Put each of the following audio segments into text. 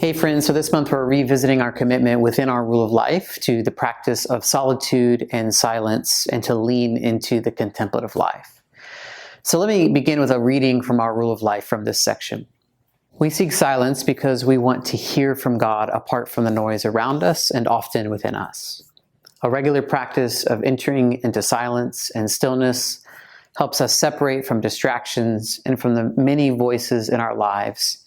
Hey friends, so this month we're revisiting our commitment within our rule of life to the practice of solitude and silence and to lean into the contemplative life. So let me begin with a reading from our rule of life from this section. We seek silence because we want to hear from God apart from the noise around us and often within us. A regular practice of entering into silence and stillness helps us separate from distractions and from the many voices in our lives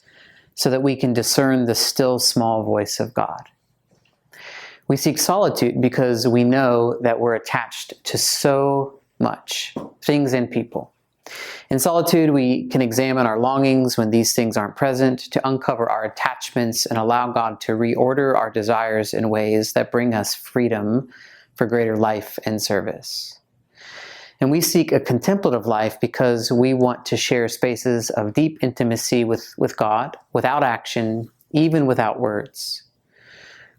so that we can discern the still small voice of God. We seek solitude because we know that we're attached to so much, things and people. In solitude, we can examine our longings when these things aren't present, to uncover our attachments and allow God to reorder our desires in ways that bring us freedom for greater life and service. And we seek a contemplative life because we want to share spaces of deep intimacy with God, without action, even without words.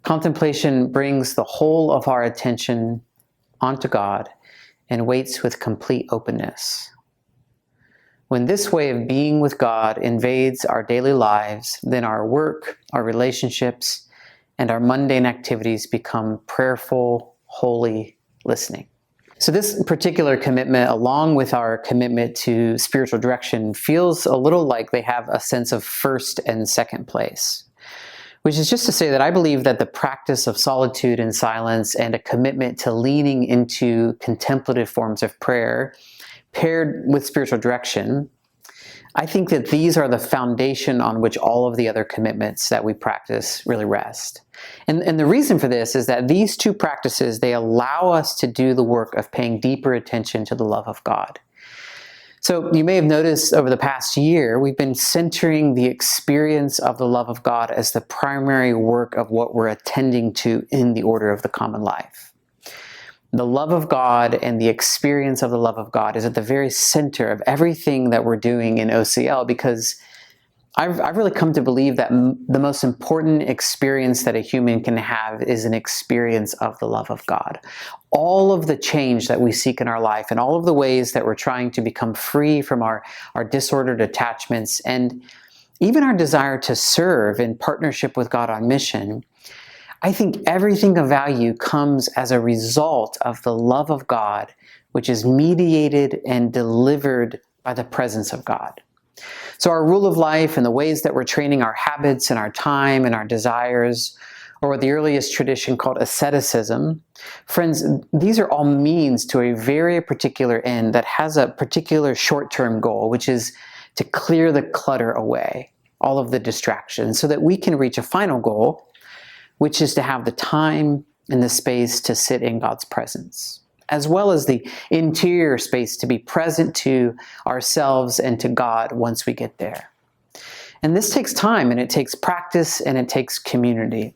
Contemplation brings the whole of our attention onto God and waits with complete openness. When this way of being with God invades our daily lives, then our work, our relationships, and our mundane activities become prayerful, holy listening. So this particular commitment, along with our commitment to spiritual direction, feels a little like they have a sense of first and second place, which is just to say that I believe that the practice of solitude and silence and a commitment to leaning into contemplative forms of prayer paired with spiritual direction, I think that these are the foundation on which all of the other commitments that we practice really rest. And the reason for this is that these two practices, they allow us to do the work of paying deeper attention to the love of God. So you may have noticed over the past year, we've been centering the experience of the love of God as the primary work of what we're attending to in the order of the common life. The love of God and the experience of the love of God is at the very center of everything that we're doing in OCL, because I've really come to believe that the most important experience that a human can have is an experience of the love of God. All of the change that we seek in our life and all of the ways that we're trying to become free from our disordered attachments and even our desire to serve in partnership with God on mission, I think everything of value comes as a result of the love of God, which is mediated and delivered by the presence of God. So our rule of life and the ways that we're training our habits and our time and our desires, or what the earliest tradition called asceticism, friends, these are all means to a very particular end that has a particular short-term goal, which is to clear the clutter away, all of the distractions, so that we can reach a final goal, which is to have the time and the space to sit in God's presence, as well as the interior space to be present to ourselves and to God once we get there. And this takes time, and it takes practice, and it takes community.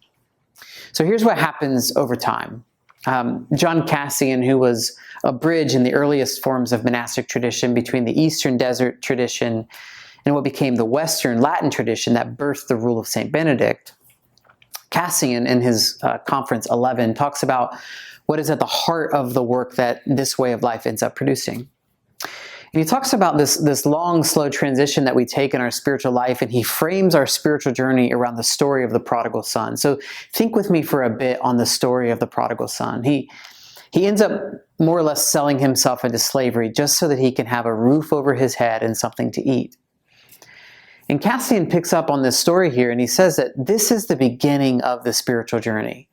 So here's what happens over time. John Cassian, who was a bridge in the earliest forms of monastic tradition between the Eastern Desert tradition and what became the Western Latin tradition that birthed the rule of St. Benedict, Cassian, in his Conference 11, talks about what is at the heart of the work that this way of life ends up producing. And he talks about this long, slow transition that we take in our spiritual life, and he frames our spiritual journey around the story of the prodigal son. So think with me for a bit on the story of the prodigal son. He ends up more or less selling himself into slavery just so that he can have a roof over his head and something to eat. And Cassian picks up on this story here, and he says that this is the beginning of the spiritual journey,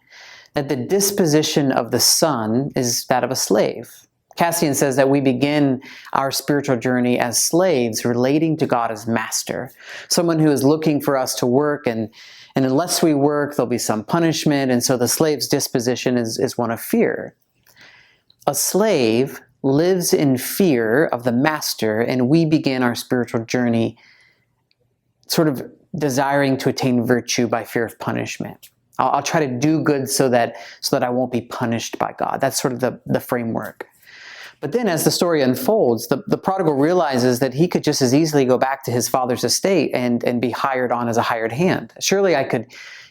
that the disposition of the son is that of a slave. Cassian says that we begin our spiritual journey as slaves relating to God as master, someone who is looking for us to work, and unless we work, there'll be some punishment, and so the slave's disposition is one of fear. A slave lives in fear of the master, and we begin our spiritual journey sort of desiring to attain virtue by fear of punishment. I'll try to do good so that I won't be punished by God. That's sort of the framework. But then as the story unfolds, the prodigal realizes that he could just as easily go back to his father's estate and be hired on as a hired hand. Surely I could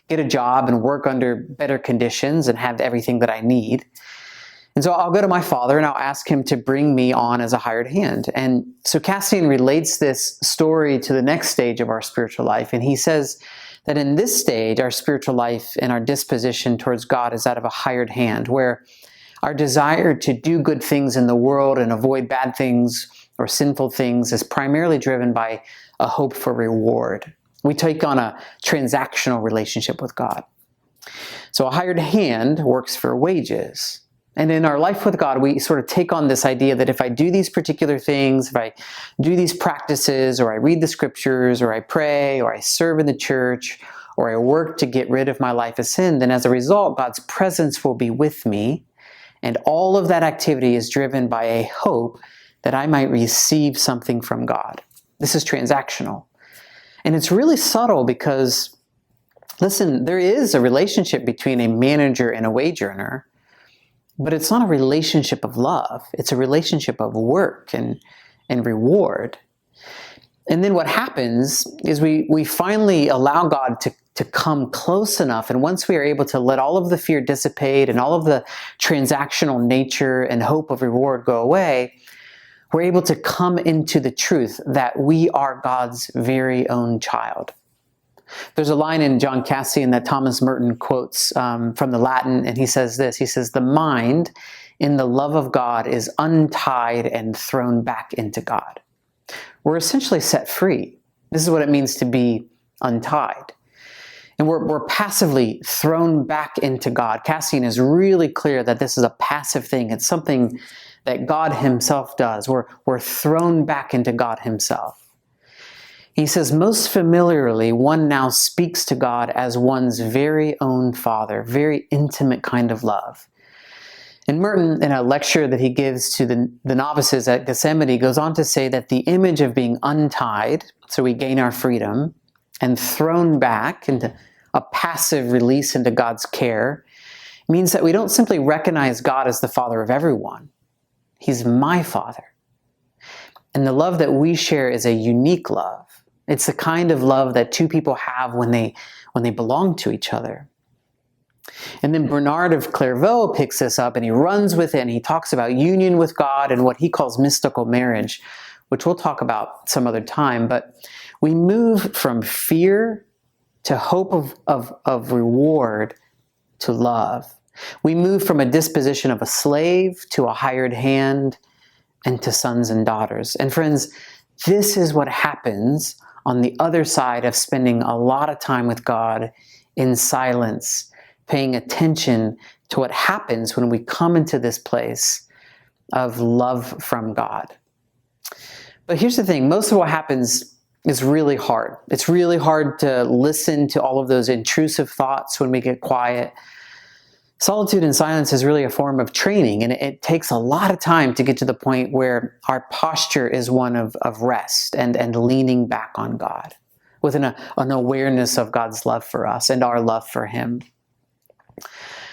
get a job and work under better conditions and have everything that I need. And so I'll go to my father and I'll ask him to bring me on as a hired hand. And so Cassian relates this story to the next stage of our spiritual life. And he says that in this stage, our spiritual life and our disposition towards God is that of a hired hand, where our desire to do good things in the world and avoid bad things or sinful things is primarily driven by a hope for reward. We take on a transactional relationship with God. So a hired hand works for wages. And in our life with God, we sort of take on this idea that if I do these particular things, if I do these practices, or I read the scriptures, or I pray, or I serve in the church, or I work to get rid of my life of sin, then as a result, God's presence will be with me. And all of that activity is driven by a hope that I might receive something from God. This is transactional. And it's really subtle because, listen, there is a relationship between a manager and a wage earner, but it's not a relationship of love. It's a relationship of work and reward. And then what happens is we finally allow God to come close enough. And once we are able to let all of the fear dissipate and all of the transactional nature and hope of reward go away, we're able to come into the truth that we are God's very own child. There's a line in John Cassian that Thomas Merton quotes from the Latin, and he says this. He says, "The mind in the love of God is untied and thrown back into God." We're essentially set free. This is what it means to be untied. And we're passively thrown back into God. Cassian is really clear that this is a passive thing. It's something that God himself does. We're thrown back into God himself. He says, most familiarly, one now speaks to God as one's very own Father, very intimate kind of love. And Merton, in a lecture that he gives to the novices at Gethsemane, goes on to say that the image of being untied, so we gain our freedom, and thrown back into a passive release into God's care, means that we don't simply recognize God as the Father of everyone. He's my Father. And the love that we share is a unique love. It's the kind of love that two people have when they belong to each other. And then Bernard of Clairvaux picks this up and he runs with it and he talks about union with God and what he calls mystical marriage, which we'll talk about some other time. But we move from fear to hope of reward to love. We move from a disposition of a slave to a hired hand and to sons and daughters. And friends, this is what happens on the other side of spending a lot of time with God in silence, paying attention to what happens when we come into this place of love from God. But here's the thing, most of what happens is really hard. It's really hard to listen to all of those intrusive thoughts when we get quiet. Solitude and silence is really a form of training, and it takes a lot of time to get to the point where our posture is one of rest and leaning back on God with an awareness of God's love for us and our love for Him.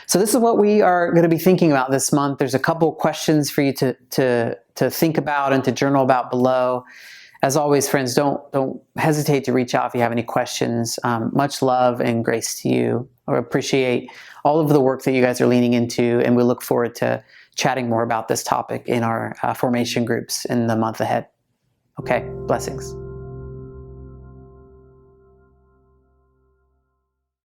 So this is what we are going to be thinking about this month. There's a couple questions for you to think about and to journal about below. As always, friends, don't hesitate to reach out if you have any questions. Much love and grace to you. I appreciate all of the work that you guys are leaning into, and we look forward to chatting more about this topic in our formation groups in the month ahead. Okay, blessings.